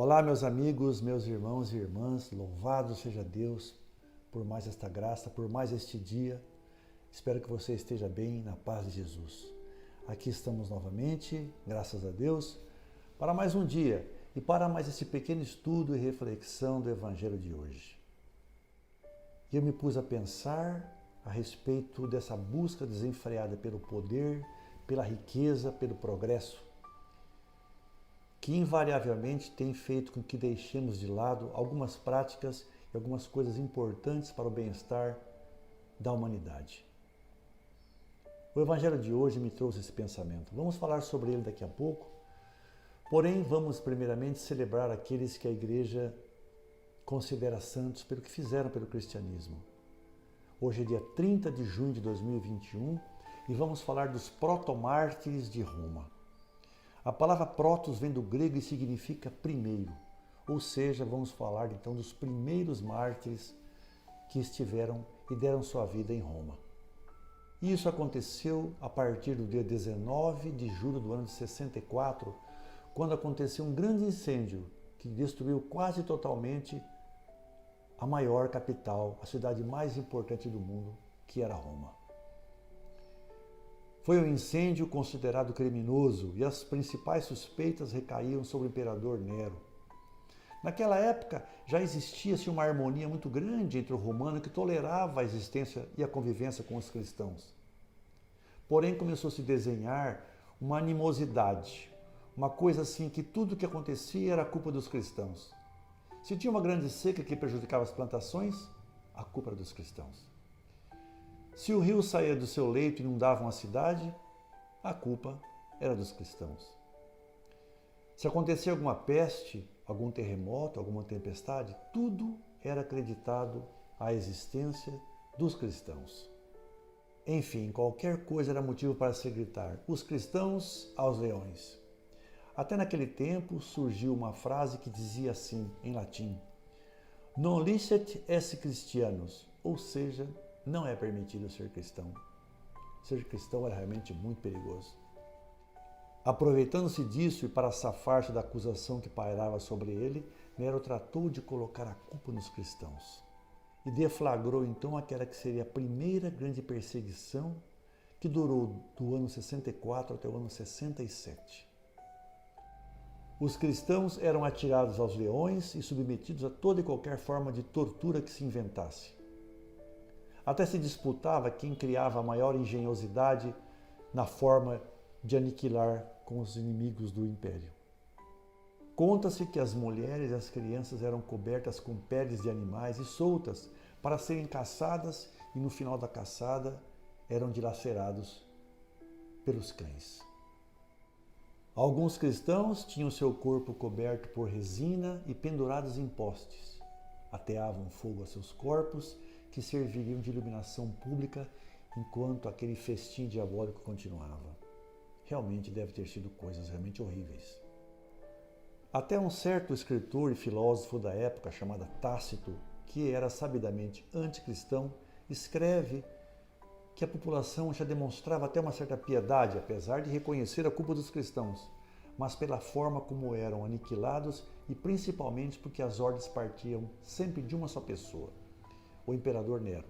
Olá, meus amigos, meus irmãos e irmãs, louvado seja Deus por mais esta graça, por mais este dia. Espero que você esteja bem, na paz de Jesus. Aqui estamos novamente, graças a Deus, para mais um dia e para mais esse pequeno estudo e reflexão do Evangelho de hoje. E eu me pus a pensar a respeito dessa busca desenfreada pelo poder, pela riqueza, pelo progresso, que invariavelmente tem feito com que deixemos de lado algumas práticas e algumas coisas importantes para o bem-estar da humanidade. O Evangelho de hoje me trouxe esse pensamento. Vamos falar sobre ele daqui a pouco, porém vamos primeiramente celebrar aqueles que a Igreja considera santos pelo que fizeram pelo cristianismo. Hoje é dia 30 de junho de 2021 e vamos falar dos protomártires de Roma. A palavra protos vem do grego e significa primeiro, ou seja, vamos falar então dos primeiros mártires que estiveram e deram sua vida em Roma. Isso aconteceu a partir do dia 19 de julho do ano de 64, quando aconteceu um grande incêndio que destruiu quase totalmente a maior capital, a cidade mais importante do mundo, que era Roma. Foi um incêndio considerado criminoso e as principais suspeitas recaíam sobre o imperador Nero. Naquela época já existia-se uma harmonia muito grande entre o romano que tolerava a existência e a convivência com os cristãos. Porém começou a se desenhar uma animosidade, uma coisa assim que tudo o que acontecia era culpa dos cristãos. Se tinha uma grande seca que prejudicava as plantações, a culpa era dos cristãos. Se o rio saía do seu leito e inundava uma cidade, a culpa era dos cristãos. Se acontecia alguma peste, algum terremoto, alguma tempestade, tudo era acreditado à existência dos cristãos. Enfim, qualquer coisa era motivo para se gritar: os cristãos aos leões. Até naquele tempo surgiu uma frase que dizia assim, em latim: non licet esse Christianus, ou seja, não é permitido ser cristão. Ser cristão era realmente muito perigoso. Aproveitando-se disso e para safar-se da acusação que pairava sobre ele, Nero tratou de colocar a culpa nos cristãos. E deflagrou então aquela que seria a primeira grande perseguição que durou do ano 64 até o ano 67. Os cristãos eram atirados aos leões e submetidos a toda e qualquer forma de tortura que se inventasse. Até se disputava quem criava a maior engenhosidade na forma de aniquilar com os inimigos do império. Conta-se que as mulheres e as crianças eram cobertas com peles de animais e soltas para serem caçadas e no final da caçada eram dilacerados pelos cães. Alguns cristãos tinham seu corpo coberto por resina e pendurados em postes. Ateavam fogo a seus corpos, que serviriam de iluminação pública enquanto aquele festim diabólico continuava. Realmente deve ter sido coisas realmente horríveis. Até um certo escritor e filósofo da época, chamado Tácito, que era sabidamente anticristão, escreve que a população já demonstrava até uma certa piedade, apesar de reconhecer a culpa dos cristãos, mas pela forma como eram aniquilados e principalmente porque as ordens partiam sempre de uma só pessoa, o imperador Nero.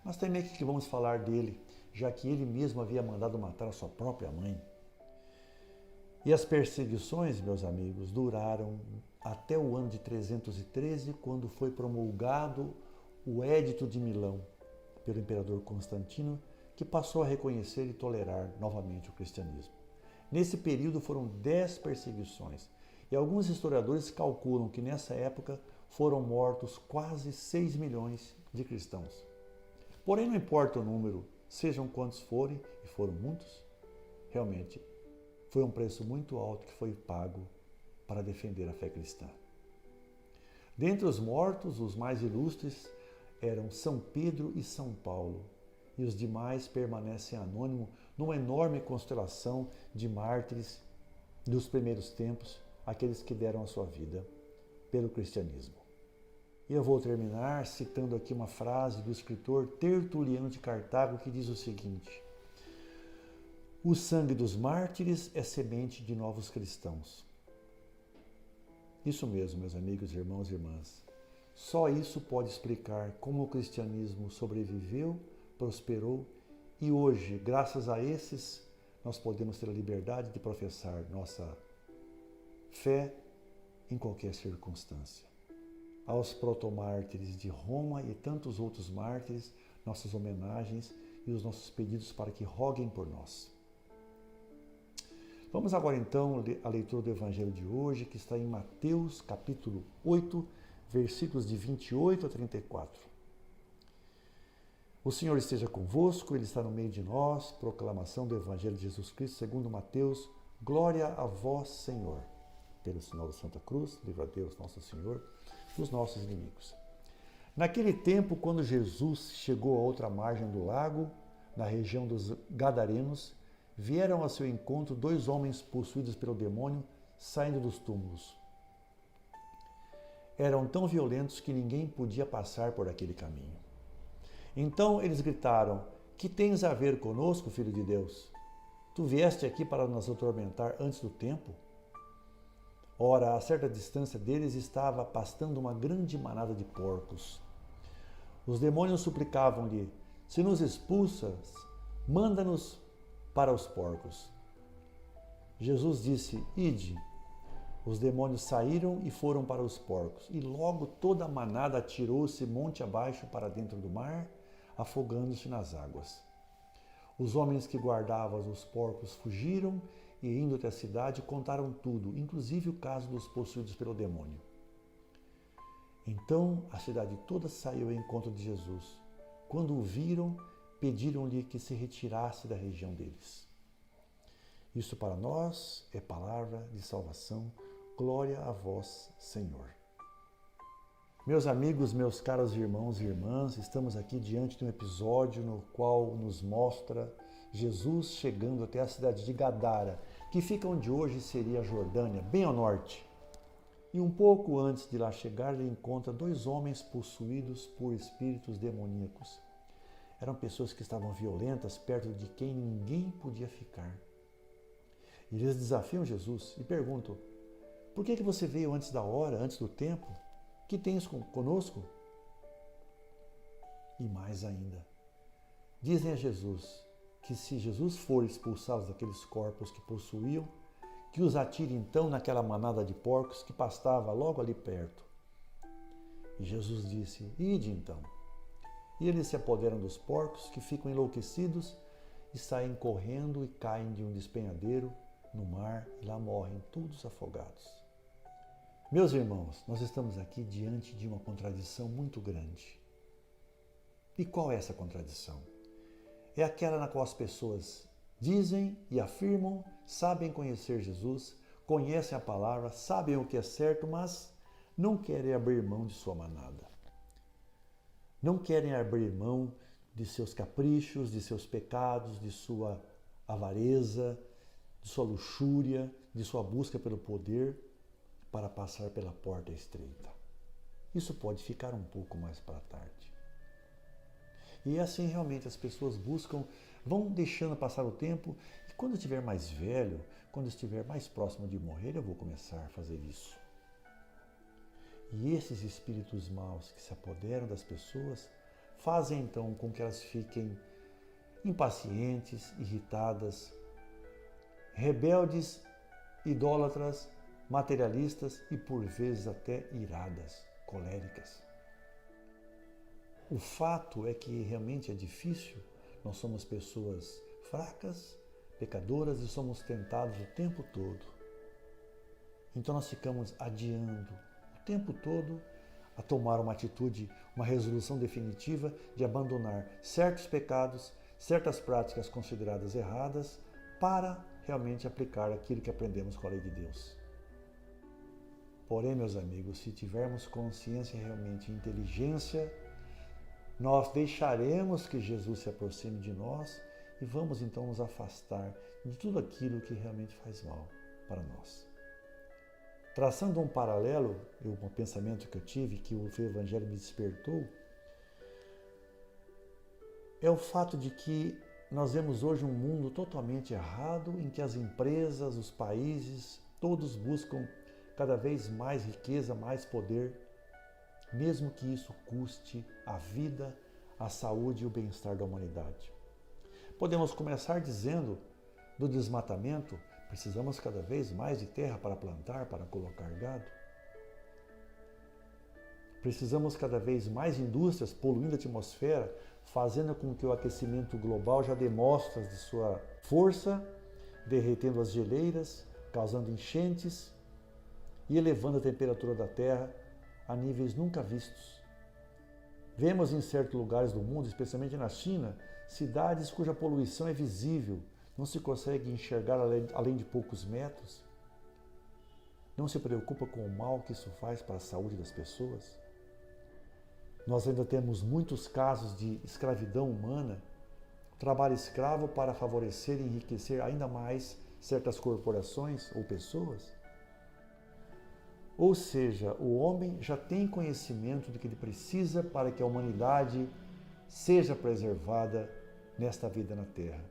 Mas também aqui que vamos falar dele, já que ele mesmo havia mandado matar a sua própria mãe. E as perseguições, meus amigos, duraram até o ano de 313, quando foi promulgado o Édito de Milão pelo imperador Constantino, que passou a reconhecer e tolerar novamente o cristianismo. Nesse período foram 10 perseguições, e alguns historiadores calculam que nessa época foram mortos quase 6 milhões de cristãos. Porém, não importa o número, sejam quantos forem, e foram muitos, realmente foi um preço muito alto que foi pago para defender a fé cristã. Dentre os mortos, os mais ilustres eram São Pedro e São Paulo, e os demais permanecem anônimos numa enorme constelação de mártires dos primeiros tempos, aqueles que deram a sua vida pelo cristianismo. E eu vou terminar citando aqui uma frase do escritor Tertuliano de Cartago que diz o seguinte: o sangue dos mártires é semente de novos cristãos. Isso mesmo, meus amigos, irmãos e irmãs. Só isso pode explicar como o cristianismo sobreviveu, prosperou e hoje, graças a esses, nós podemos ter a liberdade de professar nossa fé em qualquer circunstância. Aos protomártires de Roma e tantos outros mártires, nossas homenagens e os nossos pedidos para que roguem por nós. Vamos agora então à leitura do Evangelho de hoje, que está em Mateus capítulo 8, versículos de 28 a 34. O Senhor esteja convosco, Ele está no meio de nós. Proclamação do Evangelho de Jesus Cristo segundo Mateus. Glória a vós, Senhor. Pelo sinal da Santa Cruz, livra a Deus, nosso Senhor, dos nossos inimigos. Naquele tempo, quando Jesus chegou à outra margem do lago, na região dos Gadarenos, vieram ao seu encontro 2 homens possuídos pelo demônio, saindo dos túmulos. Eram tão violentos que ninguém podia passar por aquele caminho. Então eles gritaram: Que tens a ver conosco, Filho de Deus? Tu vieste aqui para nos atormentar antes do tempo? Ora, a certa distância deles estava pastando uma grande manada de porcos. Os demônios suplicavam-lhe: Se nos expulsas, manda-nos para os porcos. Jesus disse: Ide. Os demônios saíram e foram para os porcos, e logo toda a manada atirou-se monte abaixo para dentro do mar, afogando-se nas águas. Os homens que guardavam os porcos fugiram e, indo até a cidade, contaram tudo, inclusive o caso dos possuídos pelo demônio. Então a cidade toda saiu ao encontro de Jesus. Quando o viram, pediram-lhe que se retirasse da região deles. Isso para nós é palavra de salvação. Glória a vós, Senhor. Meus amigos, meus caros irmãos e irmãs, estamos aqui diante de um episódio no qual nos mostra Jesus chegando até a cidade de Gadara, que fica onde hoje seria a Jordânia, bem ao norte. E um pouco antes de lá chegar, ele encontra 2 homens possuídos por espíritos demoníacos. Eram pessoas que estavam violentas, perto de quem ninguém podia ficar. E eles desafiam Jesus e perguntam: Por que você veio antes da hora, antes do tempo? Que tens conosco? E mais ainda, dizem a Jesus que se Jesus for expulsá-los daqueles corpos que possuíam, que os atire então naquela manada de porcos que pastava logo ali perto. E Jesus disse: Ide então. E eles se apoderam dos porcos, que ficam enlouquecidos e saem correndo e caem de um despenhadeiro no mar e lá morrem todos afogados. Meus irmãos, nós estamos aqui diante de uma contradição muito grande. E qual é essa contradição? É aquela na qual as pessoas dizem e afirmam, sabem conhecer Jesus, conhecem a palavra, sabem o que é certo, mas não querem abrir mão de sua manada. Não querem abrir mão de seus caprichos, de seus pecados, de sua avareza, de sua luxúria, de sua busca pelo poder, para passar pela porta estreita. Isso pode ficar um pouco mais para tarde. E assim realmente as pessoas buscam, vão deixando passar o tempo, e quando eu estiver mais velho, quando eu estiver mais próximo de morrer, eu vou começar a fazer isso. E esses espíritos maus que se apoderam das pessoas fazem então com que elas fiquem impacientes, irritadas, rebeldes, idólatras, materialistas e por vezes até iradas, coléricas. O fato é que realmente é difícil, nós somos pessoas fracas, pecadoras e somos tentados o tempo todo. Então nós ficamos adiando o tempo todo a tomar uma atitude, uma resolução definitiva de abandonar certos pecados, certas práticas consideradas erradas para realmente aplicar aquilo que aprendemos com a lei de Deus. Porém, meus amigos, se tivermos consciência realmente e inteligência, nós deixaremos que Jesus se aproxime de nós e vamos então nos afastar de tudo aquilo que realmente faz mal para nós. Traçando um paralelo, um pensamento que eu tive, que o Evangelho me despertou, é o fato de que nós vemos hoje um mundo totalmente errado, em que as empresas, os países, todos buscam cada vez mais riqueza, mais poder, mesmo que isso custe a vida, a saúde e o bem-estar da humanidade. Podemos começar dizendo do desmatamento, precisamos cada vez mais de terra para plantar, para colocar gado. Precisamos cada vez mais de indústrias poluindo a atmosfera, fazendo com que o aquecimento global já demonstre de sua força, derretendo as geleiras, causando enchentes e elevando a temperatura da Terra a níveis nunca vistos. Vemos em certos lugares do mundo, especialmente na China, cidades cuja poluição é visível, não se consegue enxergar além de poucos metros. Não se preocupa com o mal que isso faz para a saúde das pessoas. Nós ainda temos muitos casos de escravidão humana, trabalho escravo para favorecer e enriquecer ainda mais certas corporações ou pessoas. Ou seja, o homem já tem conhecimento do que ele precisa para que a humanidade seja preservada nesta vida na Terra.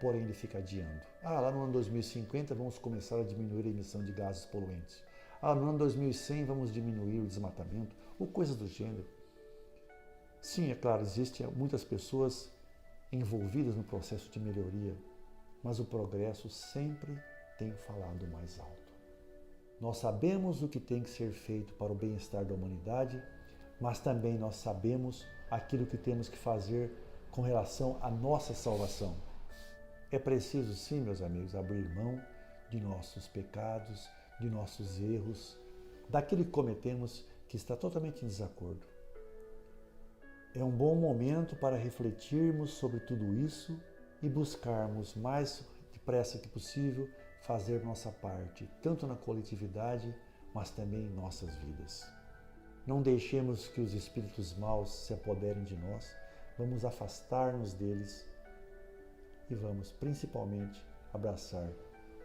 Porém, ele fica adiando. Lá no ano 2050 vamos começar a diminuir a emissão de gases poluentes. No ano 2100 vamos diminuir o desmatamento, ou coisas do gênero. Sim, é claro, existem muitas pessoas envolvidas no processo de melhoria, mas o progresso sempre tem falado mais alto. Nós sabemos o que tem que ser feito para o bem-estar da humanidade, mas também nós sabemos aquilo que temos que fazer com relação à nossa salvação. É preciso, sim, meus amigos, abrir mão de nossos pecados, de nossos erros, daquilo que cometemos que está totalmente em desacordo. É um bom momento para refletirmos sobre tudo isso e buscarmos mais depressa que possível fazer nossa parte, tanto na coletividade, mas também em nossas vidas. Não deixemos que os espíritos maus se apoderem de nós, vamos afastar-nos deles e vamos principalmente abraçar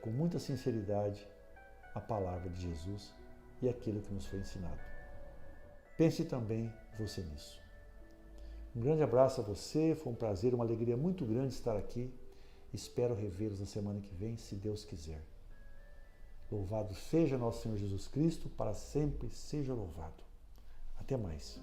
com muita sinceridade a palavra de Jesus e aquilo que nos foi ensinado. Pense também você nisso. Um grande abraço a você, foi um prazer, uma alegria muito grande estar aqui. Espero revê-los na semana que vem, se Deus quiser. Louvado seja nosso Senhor Jesus Cristo, para sempre seja louvado. Até mais.